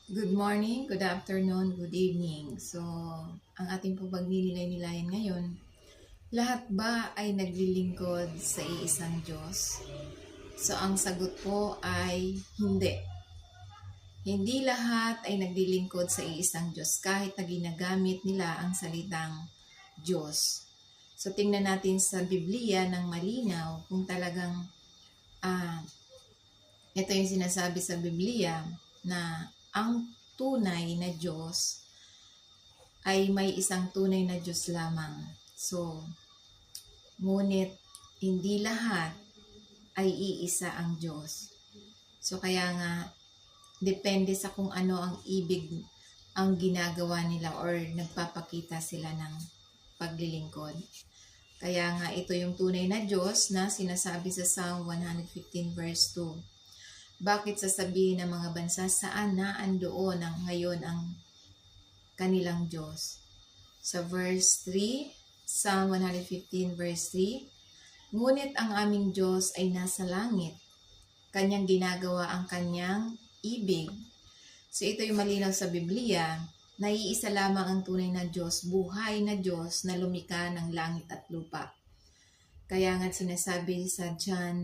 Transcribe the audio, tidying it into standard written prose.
Good morning, good afternoon, good evening. So, ang ating po pagnilay-nilayan ngayon, lahat ba ay naglilingkod sa iisang Diyos? So, ang sagot po ay hindi. Hindi lahat ay naglilingkod sa iisang Diyos kahit na ginagamit nila ang salitang Diyos. So, tingnan natin sa Biblia ng malinaw kung talagang ito yung sinasabi sa Biblia na ang tunay na Diyos ay may isang tunay na Diyos lamang. So, ngunit hindi lahat ay iisa ang Diyos. So, kaya nga, depende sa kung ano ang ibig ang ginagawa nila or nagpapakita sila ng paglilingkod. Kaya nga, ito yung tunay na Diyos na sinasabi sa Psalm 115 verse 2. Bakit sasabihin ng mga bansa saan na andoon ngayon ang kanilang Diyos? Sa verse 3, Psalm 115 verse 3, ngunit ang aming Diyos ay nasa langit. Kanyang ginagawa ang kanyang ibig. So ito yung malinaw sa Biblia, na iisa lamang ang tunay na Diyos, buhay na Diyos na lumikha ng langit at lupa. Kaya nga sinasabi sa John